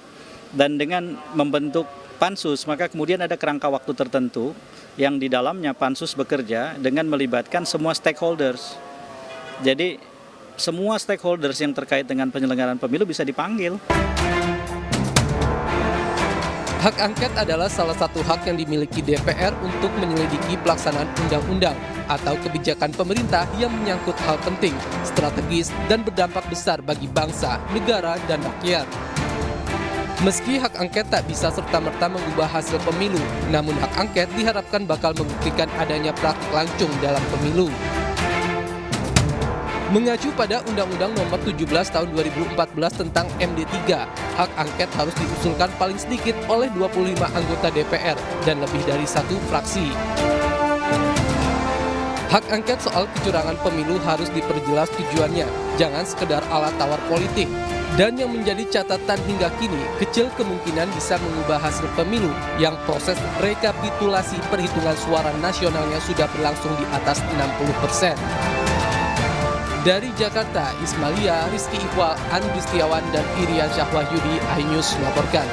Dan dengan membentuk Pansus, maka kemudian ada kerangka waktu tertentu yang di dalamnya Pansus bekerja dengan melibatkan semua stakeholders. Jadi semua stakeholders yang terkait dengan penyelenggaraan pemilu bisa dipanggil. Hak angket adalah salah satu hak yang dimiliki DPR untuk menyelidiki pelaksanaan undang-undang atau kebijakan pemerintah yang menyangkut hal penting, strategis, dan berdampak besar bagi bangsa, negara, dan rakyat. Meski hak angket tak bisa serta-merta mengubah hasil pemilu, namun hak angket diharapkan bakal membuktikan adanya praktik lancung dalam pemilu. Mengacu pada Undang-Undang Nomor 17 Tahun 2014 tentang MD3, hak angket harus diusulkan paling sedikit oleh 25 anggota DPR dan lebih dari satu fraksi. Hak angket soal kecurangan pemilu harus diperjelas tujuannya, jangan sekedar alat tawar politik. Dan yang menjadi catatan hingga kini, kecil kemungkinan bisa mengubah hasil pemilu yang proses rekapitulasi perhitungan suara nasionalnya sudah berlangsung di atas 60%. Dari Jakarta, Ismalia, Rizky Iqbal, Andri Setiawan, dan Irian Syahwahyudi, iNews melaporkan.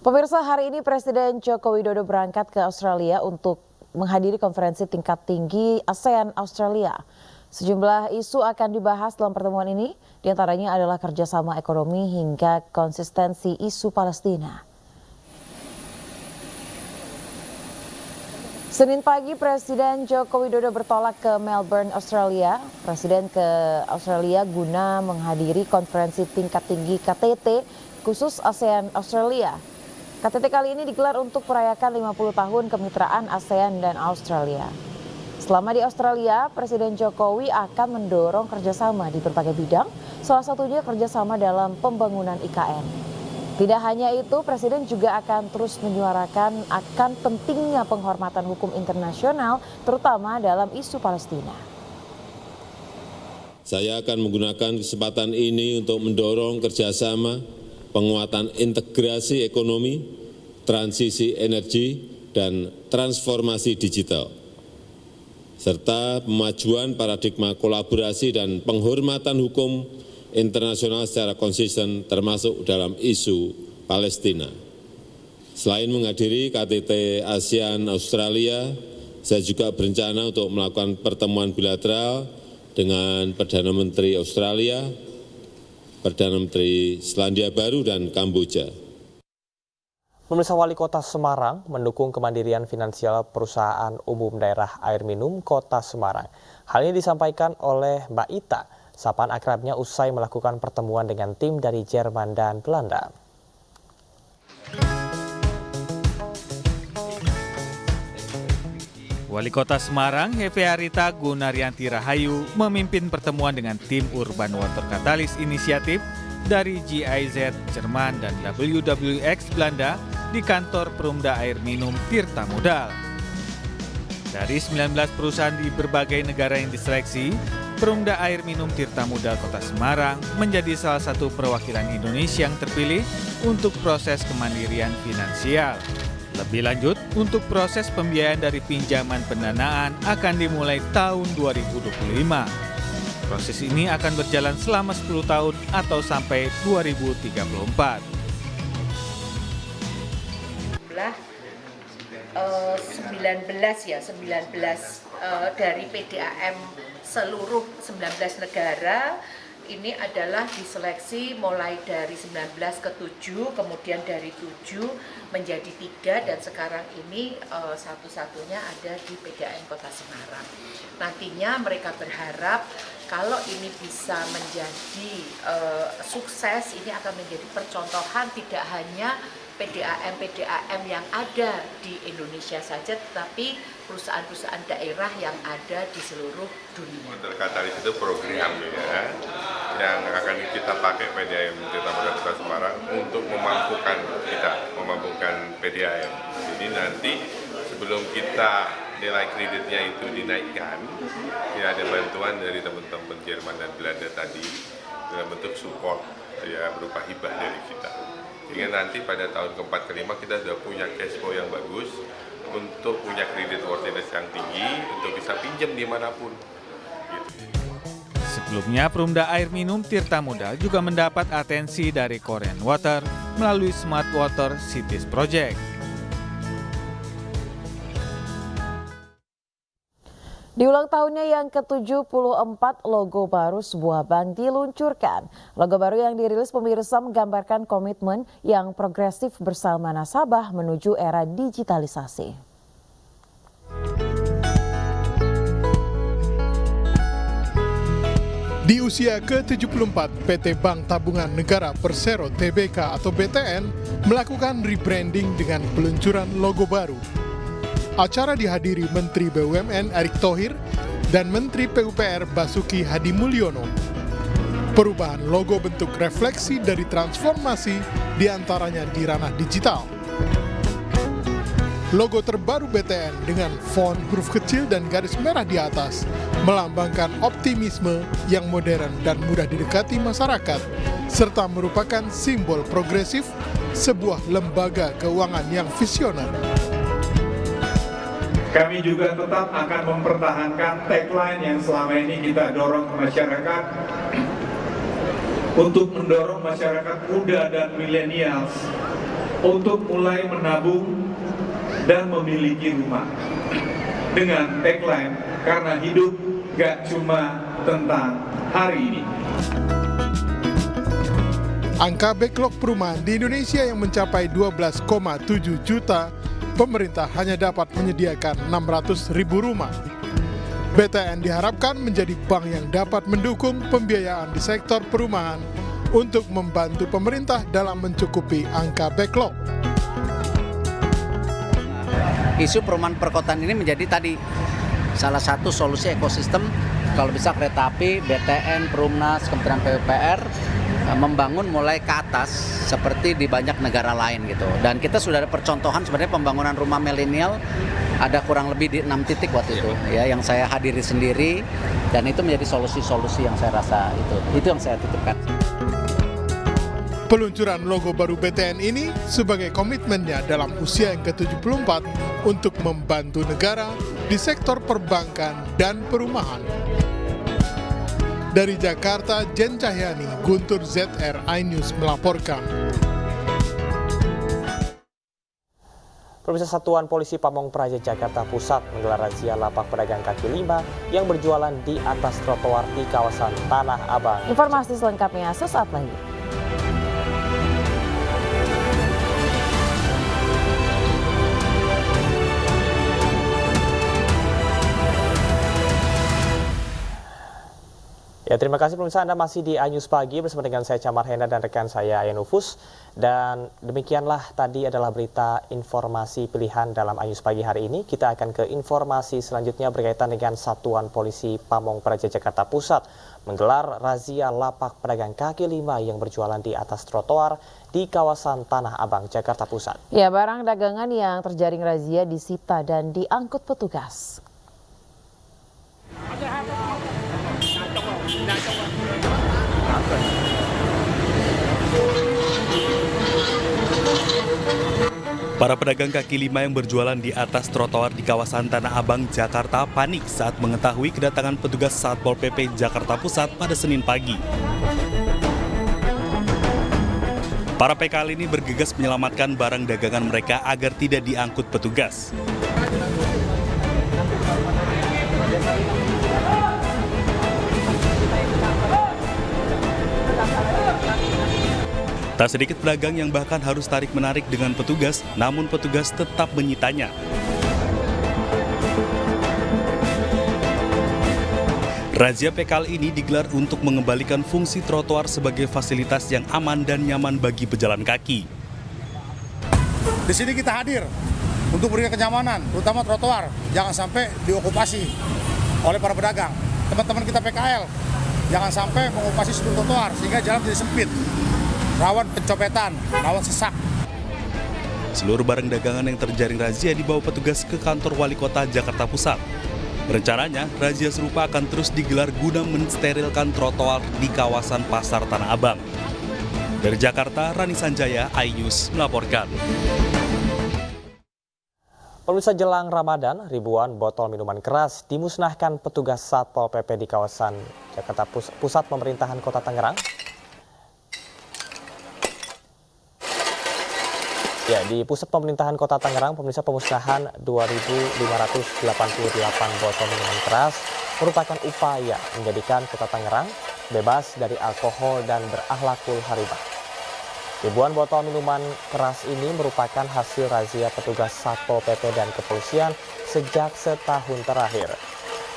Pemirsa, hari ini Presiden Joko Widodo berangkat ke Australia untuk menghadiri konferensi tingkat tinggi ASEAN Australia. Sejumlah isu akan dibahas dalam pertemuan ini, diantaranya adalah kerjasama ekonomi hingga konsistensi isu Palestina. Senin pagi, Presiden Joko Widodo bertolak ke Melbourne, Australia. Presiden ke Australia guna menghadiri konferensi tingkat tinggi KTT khusus ASEAN Australia. KTT kali ini digelar untuk merayakan 50 tahun kemitraan ASEAN dan Australia. Selama di Australia, Presiden Jokowi akan mendorong kerjasama di berbagai bidang, salah satunya kerjasama dalam pembangunan IKN. Tidak hanya itu, Presiden juga akan terus menyuarakan akan pentingnya penghormatan hukum internasional, terutama dalam isu Palestina. Saya akan menggunakan kesempatan ini untuk mendorong kerjasama, penguatan integrasi ekonomi, transisi energi, dan transformasi digital, serta pemajuan paradigma kolaborasi dan penghormatan hukum internasional secara konsisten termasuk dalam isu Palestina. Selain menghadiri KTT ASEAN Australia, saya juga berencana untuk melakukan pertemuan bilateral dengan Perdana Menteri Australia, Perdana Menteri Selandia Baru, dan Kamboja. Pemirsa, Wali Kota Semarang mendukung kemandirian finansial perusahaan umum daerah air minum Kota Semarang. Hal ini disampaikan oleh Mbak Ita, sapaan akrabnya usai melakukan pertemuan dengan tim dari Jerman dan Belanda. Wali Kota Semarang, Hefearita Gunaryanti Rahayu, memimpin pertemuan dengan tim Urban Water Catalyst Initiative dari GIZ Jerman dan WWX Belanda di kantor Perumda Air Minum Tirta Modal. Dari 19 perusahaan di berbagai negara yang diseleksi, Perumda Air Minum Tirta Modal Kota Semarang menjadi salah satu perwakilan Indonesia yang terpilih untuk proses kemandirian finansial. Lebih lanjut, untuk proses pembiayaan dari pinjaman pendanaan akan dimulai tahun 2025. Proses ini akan berjalan selama 10 tahun atau sampai 2034. 19 dari PDAM seluruh 19 negara ini adalah diseleksi mulai dari 19 ke 7, kemudian dari 7 menjadi 3 dan sekarang ini satu-satunya ada di PDAM Kota Semarang. Nantinya mereka berharap kalau ini bisa menjadi sukses, ini akan menjadi percontohan tidak hanya PDAM yang ada di Indonesia saja, tetapi perusahaan-perusahaan daerah yang ada di seluruh dunia. Water Catalyst itu program ya, yang akan kita pakai PDAM Tirta Modal Kota Semarang untuk memampukan PDAM. Jadi nanti sebelum kita nilai kreditnya itu dinaikkan, ya ada bantuan dari teman-teman Jerman dan Belanda tadi dalam bentuk support ya berupa hibah dari kita. Sehingga nanti pada tahun keempat kelima kita sudah punya cash flow yang bagus untuk punya kredit worthiness yang tinggi untuk bisa pinjam dimanapun. Gitu. Sebelumnya, Perumda Air Minum Tirta Modal juga mendapat atensi dari Korean Water melalui Smart Water Cities Project. Di ulang tahunnya yang ke-74, logo baru sebuah bank diluncurkan. Logo baru yang dirilis pemirsa menggambarkan komitmen yang progresif bersama nasabah menuju era digitalisasi. Di usia ke-74, PT Bank Tabungan Negara Persero Tbk atau BTN melakukan rebranding dengan peluncuran logo baru. Acara dihadiri Menteri BUMN Erick Thohir dan Menteri PUPR Basuki Hadi Mulyono. Perubahan logo bentuk refleksi dari transformasi diantaranya di ranah digital. Logo terbaru BTN dengan font huruf kecil dan garis merah di atas melambangkan optimisme yang modern dan mudah didekati masyarakat, serta merupakan simbol progresif sebuah lembaga keuangan yang visioner. Kami juga tetap akan mempertahankan tagline yang selama ini kita dorong ke masyarakat untuk mendorong masyarakat muda dan milenial untuk mulai menabung dan memiliki rumah. Dengan tagline, karena hidup gak cuma tentang hari ini. Angka backlog perumahan di Indonesia yang mencapai 12,7 juta, pemerintah hanya dapat menyediakan 600.000 rumah. BTN diharapkan menjadi bank yang dapat mendukung pembiayaan di sektor perumahan untuk membantu pemerintah dalam mencukupi angka backlog. Isu perumahan perkotaan ini menjadi tadi salah satu solusi ekosistem. Kalau bisa kereta api, BTN, Perumnas, Kementerian PUPR membangun mulai ke atas seperti di banyak negara lain gitu. Dan kita sudah ada percontohan sebenarnya pembangunan rumah milenial ada kurang lebih di 6 titik waktu itu ya yang saya hadiri sendiri, dan itu menjadi solusi-solusi yang saya rasa itu yang saya titipkan. Peluncuran logo baru BTN ini sebagai komitmennya dalam usia yang ke-74 untuk membantu negara di sektor perbankan dan perumahan. Dari Jakarta, Jen Cahyani, Guntur ZR, iNews melaporkan. Pemirsa, Satuan Polisi Pamong Praja Jakarta Pusat menggelar razia lapak pedagang kaki lima yang berjualan di atas trotoar di kawasan Tanah Abang. Informasi selengkapnya sesaat lagi. Ya, terima kasih pemirsa, Anda masih di iNews Pagi bersama dengan saya Camar Henda dan rekan saya Ayanufus. Dan demikianlah tadi adalah berita informasi pilihan dalam iNews Pagi hari ini. Kita akan ke informasi selanjutnya berkaitan dengan Satuan Polisi Pamong Praja Jakarta Pusat menggelar razia lapak pedagang kaki lima yang berjualan di atas trotoar di kawasan Tanah Abang, Jakarta Pusat. Ya, barang dagangan yang terjaring razia disita dan diangkut petugas. Para pedagang kaki lima yang berjualan di atas trotoar di kawasan Tanah Abang, Jakarta panik saat mengetahui kedatangan petugas Satpol PP Jakarta Pusat pada Senin pagi. Para PKL ini bergegas menyelamatkan barang dagangan mereka agar tidak diangkut petugas. Tak sedikit pedagang yang bahkan harus tarik-menarik dengan petugas, namun petugas tetap menyitanya. Razia PKL ini digelar untuk mengembalikan fungsi trotoar sebagai fasilitas yang aman dan nyaman bagi pejalan kaki. Di sini kita hadir untuk memberikan kenyamanan, terutama trotoar, jangan sampai diokupasi oleh para pedagang. Teman-teman kita PKL, jangan sampai mengokupasi seluruh trotoar sehingga jalan jadi sempit. Rawan pencopetan, rawan sesak. Seluruh barang dagangan yang terjaring razia dibawa petugas ke kantor Wali Kota Jakarta Pusat. Rencananya, razia serupa akan terus digelar guna mensterilkan trotoar di kawasan Pasar Tanah Abang. Dari Jakarta, Rani Sanjaya, iNews melaporkan. Pemirsa, jelang Ramadan, ribuan botol minuman keras dimusnahkan petugas Satpol PP di kawasan Jakarta Pusat Pemerintahan Kota Tangerang. Ya, di Pusat Pemerintahan Kota Tangerang, pemirsa, pemusnahan 2.588 botol minuman keras merupakan upaya menjadikan Kota Tangerang bebas dari alkohol dan berakhlakul haribah. Ribuan botol minuman keras ini merupakan hasil razia petugas Satpol PP dan kepolisian sejak setahun terakhir.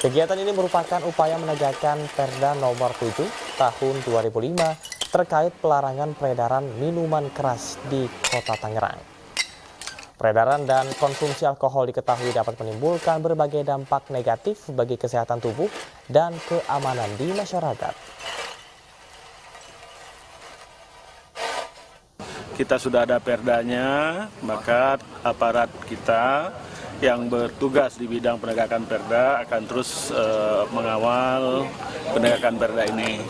Kegiatan ini merupakan upaya menegakkan Perda Nomor 7 Tahun 2005 terkait pelarangan peredaran minuman keras di Kota Tangerang. Peredaran dan konsumsi alkohol diketahui dapat menimbulkan berbagai dampak negatif bagi kesehatan tubuh dan keamanan di masyarakat. Kita sudah ada perdanya, maka aparat kita yang bertugas di bidang penegakan perda akan terus mengawal penegakan perda ini.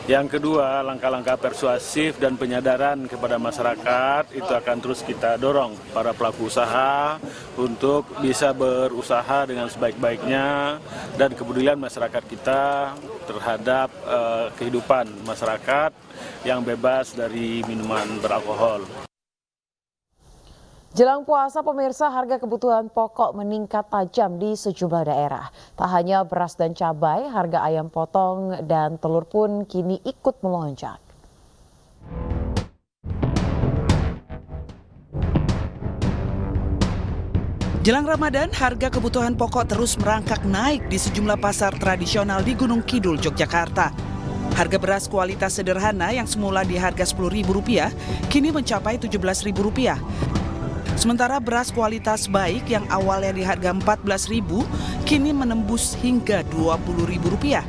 Yang kedua, langkah-langkah persuasif dan penyadaran kepada masyarakat itu akan terus kita dorong para pelaku usaha untuk bisa berusaha dengan sebaik-baiknya dan kepedulian masyarakat kita terhadap kehidupan masyarakat yang bebas dari minuman beralkohol. Jelang puasa, pemirsa, harga kebutuhan pokok meningkat tajam di sejumlah daerah. Tak hanya beras dan cabai, harga ayam potong dan telur pun kini ikut melonjak. Jelang Ramadan, harga kebutuhan pokok terus merangkak naik di sejumlah pasar tradisional di Gunung Kidul, Yogyakarta. Harga beras kualitas sederhana yang semula di harga Rp10.000 kini mencapai Rp17.000. Sementara beras kualitas baik yang awalnya di harga Rp14.000 kini menembus hingga Rp20.000.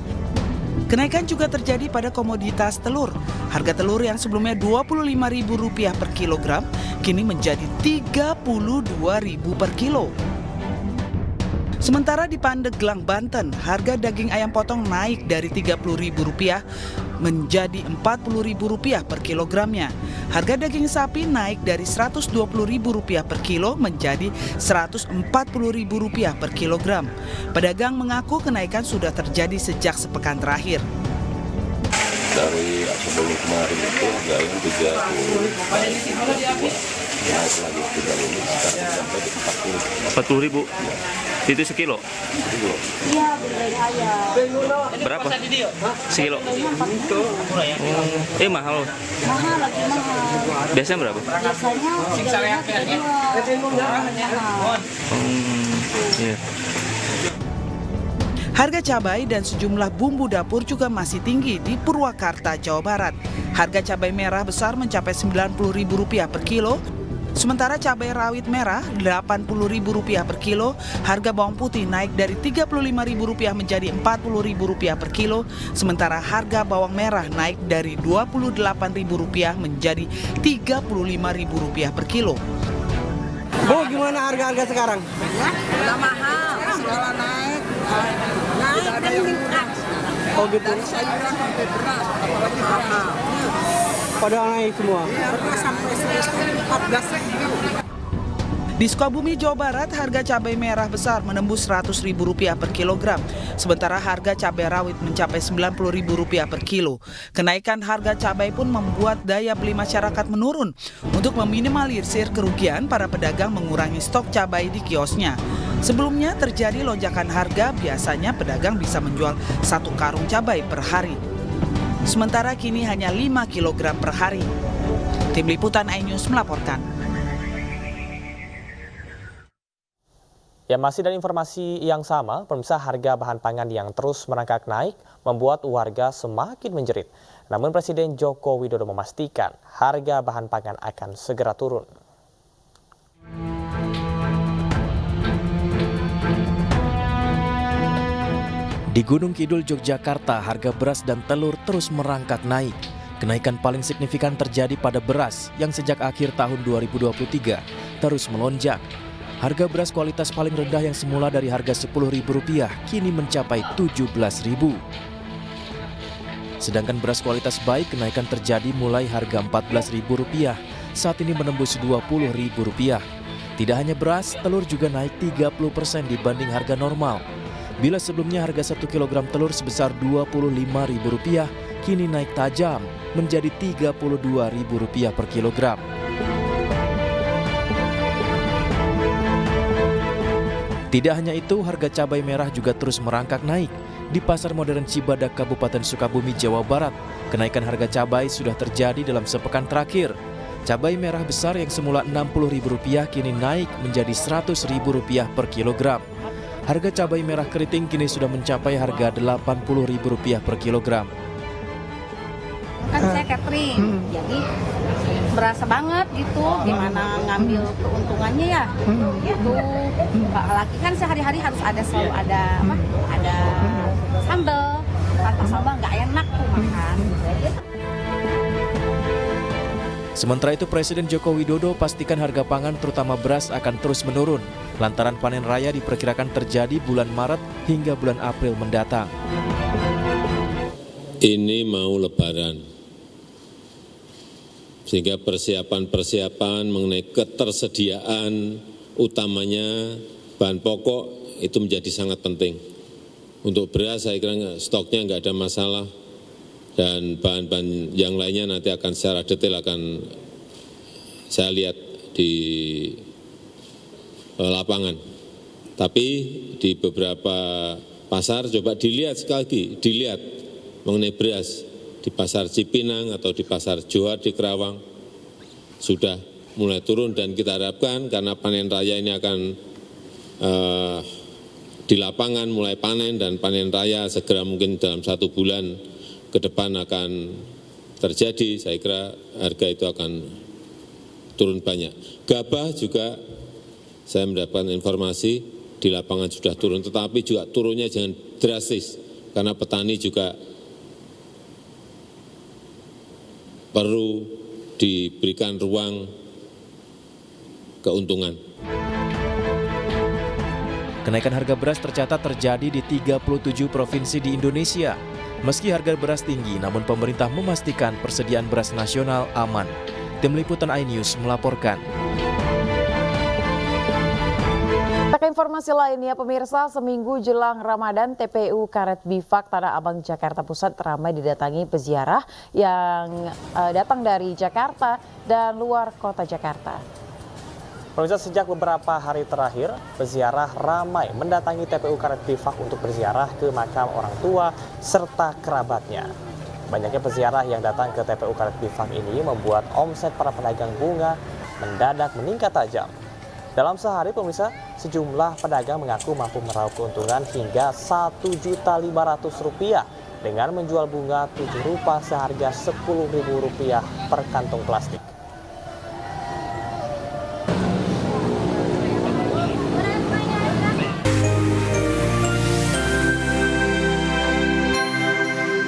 Kenaikan juga terjadi pada komoditas telur. Harga telur yang sebelumnya Rp25.000 per kilogram kini menjadi Rp32.000 per kilo. Sementara di Pandeglang, Banten, harga daging ayam potong naik dari Rp30.000 menjadi Rp40.000 per kilogramnya. Harga daging sapi naik dari Rp120.000 per kilo menjadi Rp140.000 per kilogram. Pedagang mengaku kenaikan sudah terjadi sejak sepekan terakhir. Dari sebelum kemarin itu harga ayam 30, naik lagi 35, sekarang sampai di 40.000. Itu sekilo? Iya, beli ayam. Berapa? Sekilo? Mahal. Mahal, lagi mahal. Biasanya berapa? Biasanya iya. Harga cabai dan sejumlah bumbu dapur juga masih tinggi di Purwakarta, Jawa Barat. Harga cabai merah besar mencapai Rp90.000 per kilo, sementara cabai rawit merah Rp80.000 per kilo. Harga bawang putih naik dari Rp35.000 menjadi Rp40.000 per kilo, sementara harga bawang merah naik dari Rp28.000 menjadi Rp35.000 per kilo. Bu, gimana harga-harga sekarang? Udah mahal, segala naik. Naik dan meningkat. Oh gitu. Dari sayuran sampai beras, apalagi mahal. Padahal naik semua. Harga sampai Rp14.000. Di Sukabumi, Jawa Barat, harga cabai merah besar menembus Rp100.000 per kilogram, sementara harga cabai rawit mencapai Rp90.000 per kilo. Kenaikan harga cabai pun membuat daya beli masyarakat menurun. Untuk meminimalisir kerugian, para pedagang mengurangi stok cabai di kiosnya. Sebelumnya terjadi lonjakan harga, biasanya pedagang bisa menjual 1 karung cabai per hari. Sementara kini hanya 5 kg per hari. Tim Liputan iNews melaporkan. Ya, masih dari informasi yang sama, pemirsa, harga bahan pangan yang terus merangkak naik membuat warga semakin menjerit. Namun Presiden Joko Widodo memastikan harga bahan pangan akan segera turun. Di Gunung Kidul, Yogyakarta, harga beras dan telur terus merangkak naik. Kenaikan paling signifikan terjadi pada beras yang sejak akhir tahun 2023 terus melonjak. Harga beras kualitas paling rendah yang semula dari harga Rp10.000 kini mencapai Rp17.000. Sedangkan beras kualitas baik kenaikan terjadi mulai harga Rp14.000, saat ini menembus Rp20.000. Tidak hanya beras, telur juga naik 30% dibanding harga normal. Bila sebelumnya harga 1 kg telur sebesar Rp25.000, kini naik tajam menjadi Rp32.000 per kilogram. Tidak hanya itu, harga cabai merah juga terus merangkak naik. Di Pasar Modern Cibadak, Kabupaten Sukabumi, Jawa Barat, kenaikan harga cabai sudah terjadi dalam sepekan terakhir. Cabai merah besar yang semula Rp60.000 kini naik menjadi Rp100.000 per kilogram. Harga cabai merah keriting kini sudah mencapai harga Rp80.000 per kilogram. Kan saya catering, jadi berasa banget gitu, gimana ngambil keuntungannya ya, gitu. Apalagi kan sehari-hari harus ada selalu ada apa? Ada sambal, tanpa sambal nggak enak tuh makan. Sementara itu, Presiden Joko Widodo pastikan harga pangan terutama beras akan terus menurun, lantaran panen raya diperkirakan terjadi bulan Maret hingga bulan April mendatang. Ini mau lebaran, sehingga persiapan-persiapan mengenai ketersediaan utamanya bahan pokok itu menjadi sangat penting. Untuk beras saya kira stoknya nggak ada masalah, dan bahan-bahan yang lainnya nanti akan secara detail akan saya lihat di lapangan. Tapi di beberapa pasar coba dilihat sekali lagi, dilihat mengenai beras di pasar Cipinang atau di pasar Johar di Kerawang sudah mulai turun, dan kita harapkan karena panen raya ini akan di lapangan mulai panen, dan panen raya segera mungkin dalam 1 bulan ke depan akan terjadi, saya kira harga itu akan turun banyak. Gabah juga saya mendapatkan informasi di lapangan sudah turun, tetapi juga turunnya jangan drastis karena petani juga perlu diberikan ruang keuntungan. Kenaikan harga beras tercatat terjadi di 37 provinsi di Indonesia. Meski harga beras tinggi, namun pemerintah memastikan persediaan beras nasional aman. Tim Liputan iNews melaporkan. Ke informasi lainnya, pemirsa, seminggu jelang Ramadan, TPU Karet Bifak Tanah Abang, Jakarta Pusat ramai didatangi peziarah yang datang dari Jakarta dan luar kota Jakarta. Pemirsa, sejak beberapa hari terakhir, peziarah ramai mendatangi TPU Karet Bifak untuk berziarah ke makam orang tua serta kerabatnya. Banyaknya peziarah yang datang ke TPU Karet Bifak ini membuat omset para pedagang bunga mendadak meningkat tajam. Dalam sehari, pemirsa, sejumlah pedagang mengaku mampu meraup keuntungan hingga Rp1.500.000 dengan menjual bunga 7 rupa seharga Rp10.000 per kantong plastik.